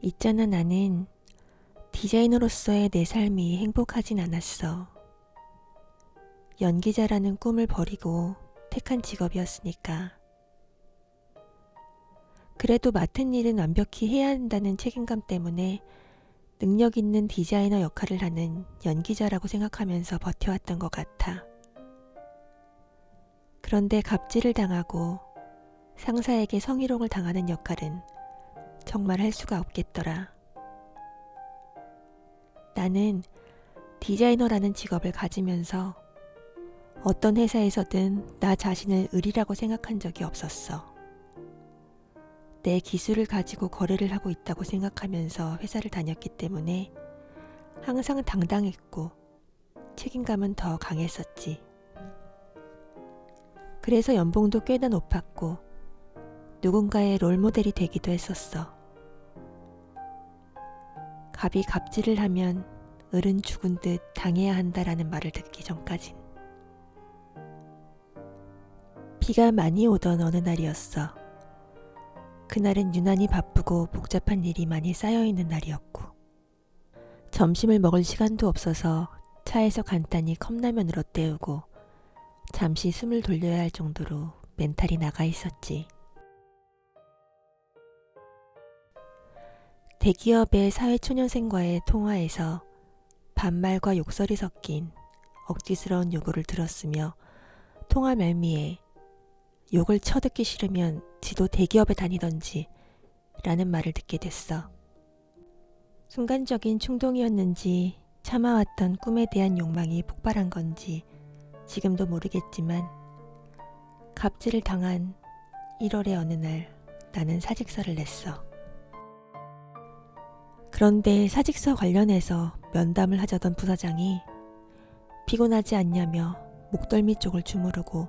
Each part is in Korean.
있잖아, 나는 디자이너로서의 내 삶이 행복하진 않았어. 연기자라는 꿈을 버리고 택한 직업이었으니까. 그래도 맡은 일은 완벽히 해야 한다는 책임감 때문에 능력 있는 디자이너 역할을 하는 연기자라고 생각하면서 버텨왔던 것 같아. 그런데 갑질을 당하고 상사에게 성희롱을 당하는 역할은 정말 할 수가 없겠더라. 나는 디자이너라는 직업을 가지면서 어떤 회사에서든 나 자신을 을이라고 생각한 적이 없었어. 내 기술을 가지고 거래를 하고 있다고 생각하면서 회사를 다녔기 때문에 항상 당당했고 책임감은 더 강했었지. 그래서 연봉도 꽤나 높았고 누군가의 롤모델이 되기도 했었어. 갑이 갑질을 하면 을은 죽은 듯 당해야 한다라는 말을 듣기 전까진. 비가 많이 오던 어느 날이었어. 그날은 유난히 바쁘고 복잡한 일이 많이 쌓여있는 날이었고 점심을 먹을 시간도 없어서 차에서 간단히 컵라면으로 때우고 잠시 숨을 돌려야 할 정도로 멘탈이 나가 있었지. 대기업의 사회초년생과의 통화에서 반말과 욕설이 섞인 억지스러운 요구를 들었으며 통화 말미에 욕을 쳐듣기 싫으면 지도 대기업에 다니던지 라는 말을 듣게 됐어. 순간적인 충동이었는지 참아왔던 꿈에 대한 욕망이 폭발한 건지 지금도 모르겠지만 갑질을 당한 1월의 어느 날 나는 사직서를 냈어. 그런데 사직서 관련해서 면담을 하자던 부사장이 피곤하지 않냐며 목덜미 쪽을 주무르고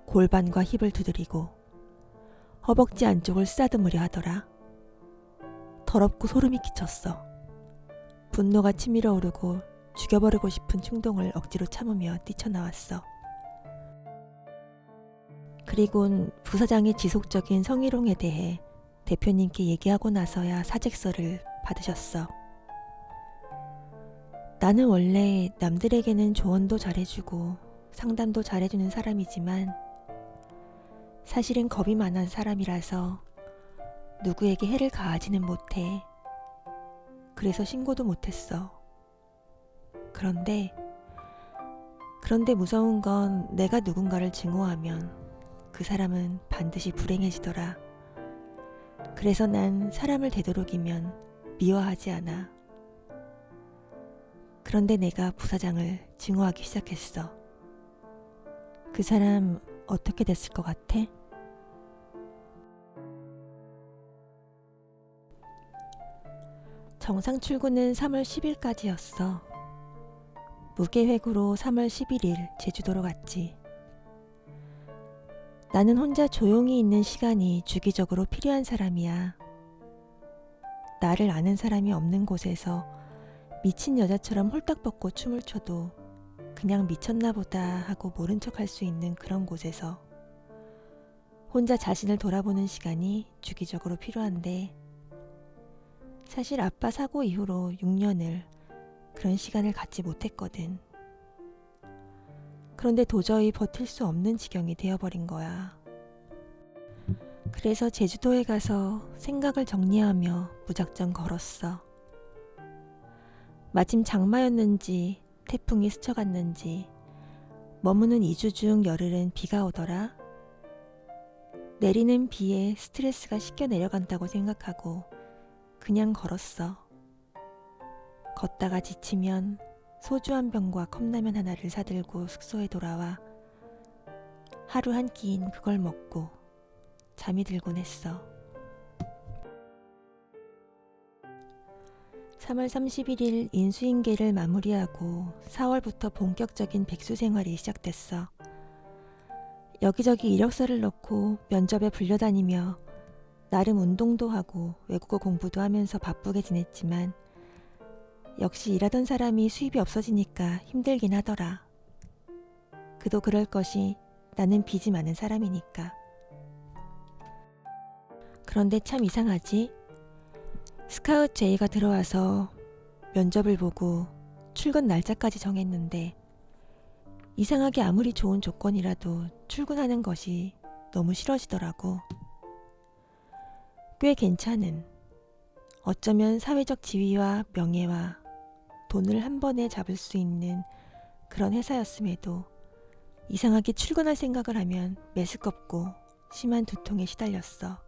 골반과 힙을 두드리고 허벅지 안쪽을 쓰다듬으려 하더라. 더럽고 소름이 끼쳤어. 분노가 치밀어 오르고 죽여버리고 싶은 충동을 억지로 참으며 뛰쳐나왔어. 그리곤 부사장의 지속적인 성희롱에 대해 대표님께 얘기하고 나서야 사직서를 받으셨어. 나는 원래 남들에게는 조언도 잘해주고 상담도 잘해주는 사람이지만 사실은 겁이 많은 사람이라서 누구에게 해를 가하지는 못해. 그래서 신고도 못했어. 그런데 무서운 건 내가 누군가를 증오하면 그 사람은 반드시 불행해지더라. 그래서 난 사람을 되도록이면 미워하지 않아. 그런데 내가 부사장을 증오하기 시작했어. 그 사람 어떻게 됐을 것 같아? 정상 출근은 3월 10일까지였어. 무계획으로 3월 11일 제주도로 갔지. 나는 혼자 조용히 있는 시간이 주기적으로 필요한 사람이야. 나를 아는 사람이 없는 곳에서 미친 여자처럼 홀딱 벗고 춤을 춰도 그냥 미쳤나 보다 하고 모른 척 할 수 있는 그런 곳에서 혼자 자신을 돌아보는 시간이 주기적으로 필요한데 사실 아빠 사고 이후로 6년을 그런 시간을 갖지 못했거든. 그런데 도저히 버틸 수 없는 지경이 되어버린 거야. 그래서 제주도에 가서 생각을 정리하며 무작정 걸었어. 마침 장마였는지 태풍이 스쳐갔는지 머무는 2주 중 열흘은 비가 오더라. 내리는 비에 스트레스가 씻겨 내려간다고 생각하고 그냥 걸었어. 걷다가 지치면 소주 한 병과 컵라면 하나를 사들고 숙소에 돌아와 하루 한 끼인 그걸 먹고 잠이 들곤 했어. 3월 31일 인수인계를 마무리하고 4월부터 본격적인 백수 생활이 시작됐어. 여기저기 이력서를 넣고 면접에 불려다니며 나름 운동도 하고 외국어 공부도 하면서 바쁘게 지냈지만 역시 일하던 사람이 수입이 없어지니까 힘들긴 하더라. 그도 그럴 것이 나는 빚이 많은 사람이니까. 그런데 참 이상하지? 스카웃 제의가 들어와서 면접을 보고 출근 날짜까지 정했는데 이상하게 아무리 좋은 조건이라도 출근하는 것이 너무 싫어지더라고. 꽤 괜찮은, 어쩌면 사회적 지위와 명예와 돈을 한 번에 잡을 수 있는 그런 회사였음에도 이상하게 출근할 생각을 하면 메스껍고 심한 두통에 시달렸어.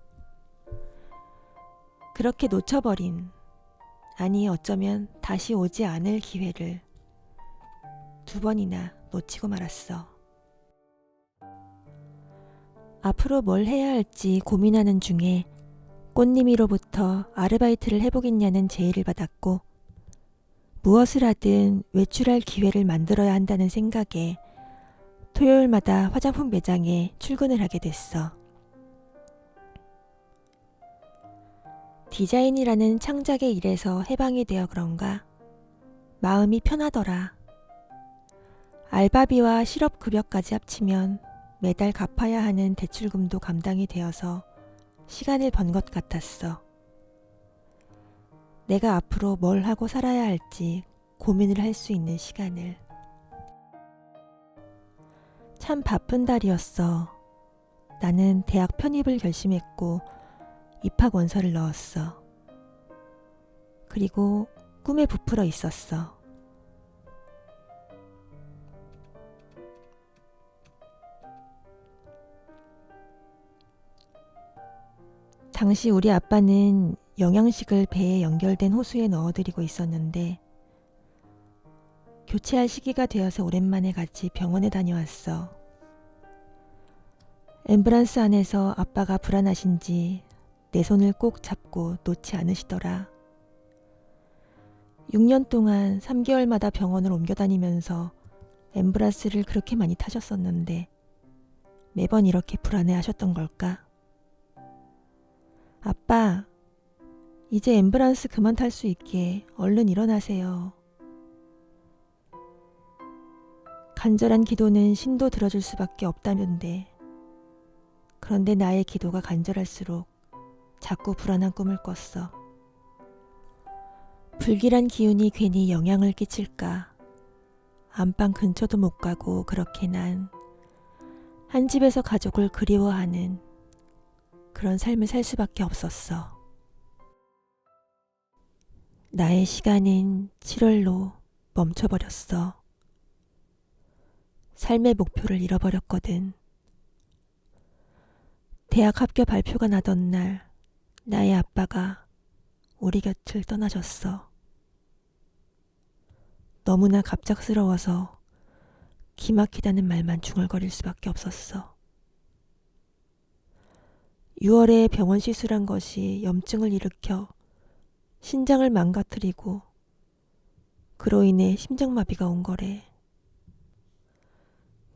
그렇게 놓쳐버린, 아니 어쩌면 다시 오지 않을 기회를 2번이나 놓치고 말았어. 앞으로 뭘 해야 할지 고민하는 중에 꽃님이로부터 아르바이트를 해보겠냐는 제의를 받았고, 무엇을 하든 외출할 기회를 만들어야 한다는 생각에 토요일마다 화장품 매장에 출근을 하게 됐어. 디자인이라는 창작의 일에서 해방이 되어 그런가 마음이 편하더라. 알바비와 실업급여까지 합치면 매달 갚아야 하는 대출금도 감당이 되어서 시간을 번 것 같았어. 내가 앞으로 뭘 하고 살아야 할지 고민을 할 수 있는 시간을. 참 바쁜 달이었어. 나는 대학 편입을 결심했고 입학 원서를 넣었어. 그리고 꿈에 부풀어 있었어. 당시 우리 아빠는 영양식을 배에 연결된 호수에 넣어드리고 있었는데 교체할 시기가 되어서 오랜만에 같이 병원에 다녀왔어. 앰뷸런스 안에서 아빠가 불안하신지 내 손을 꼭 잡고 놓지 않으시더라. 6년 동안 3개월마다 병원을 옮겨 다니면서 앰뷸런스를 그렇게 많이 타셨었는데 매번 이렇게 불안해 하셨던 걸까? 아빠, 이제 앰뷸런스 그만 탈 수 있게 얼른 일어나세요. 간절한 기도는 신도 들어줄 수밖에 없다는데, 그런데 나의 기도가 간절할수록 자꾸 불안한 꿈을 꿨어. 불길한 기운이 괜히 영향을 끼칠까. 안방 근처도 못 가고 그렇게 난 한 집에서 가족을 그리워하는 그런 삶을 살 수밖에 없었어. 나의 시간은 7월로 멈춰버렸어. 삶의 목표를 잃어버렸거든. 대학 합격 발표가 나던 날 나의 아빠가 우리 곁을 떠나셨어. 너무나 갑작스러워서 기막히다는 말만 중얼거릴 수밖에 없었어. 6월에 병원 시술한 것이 염증을 일으켜 신장을 망가뜨리고 그로 인해 심장마비가 온 거래.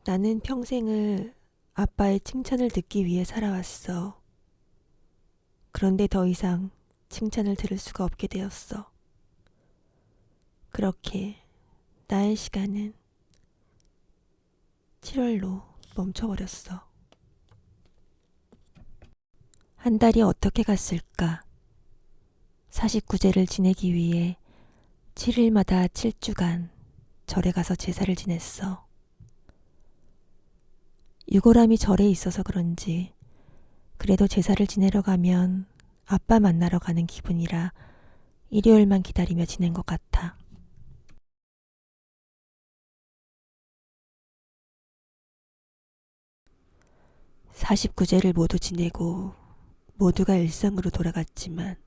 나는 평생을 아빠의 칭찬을 듣기 위해 살아왔어. 그런데 더 이상 칭찬을 들을 수가 없게 되었어. 그렇게 나의 시간은 7월로 멈춰버렸어. 한 달이 어떻게 갔을까? 49제를 지내기 위해 7일마다 7주간 절에 가서 제사를 지냈어. 유골함이 절에 있어서 그런지 그래도 제사를 지내러 가면 아빠 만나러 가는 기분이라 일요일만 기다리며 지낸 것 같아. (49제를) 모두 지내고 모두가 일상으로 돌아갔지만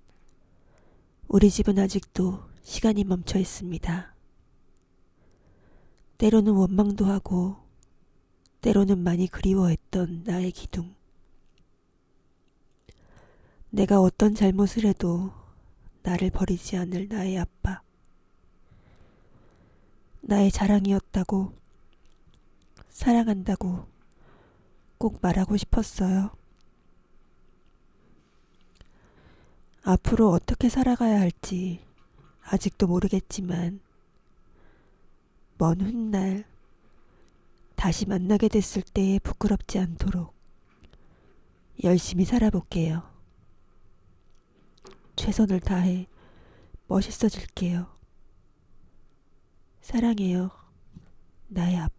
우리 집은 아직도 시간이 멈춰 있습니다. 때로는 원망도 하고 때로는 많이 그리워했던 나의 기둥. 내가 어떤 잘못을 해도 나를 버리지 않을 나의 아빠. 나의 자랑이었다고, 사랑한다고 꼭 말하고 싶었어요. 앞으로 어떻게 살아가야 할지 아직도 모르겠지만 먼 훗날 다시 만나게 됐을 때에 부끄럽지 않도록 열심히 살아볼게요. 최선을 다해 멋있어질게요. 사랑해요. 나의 아빠.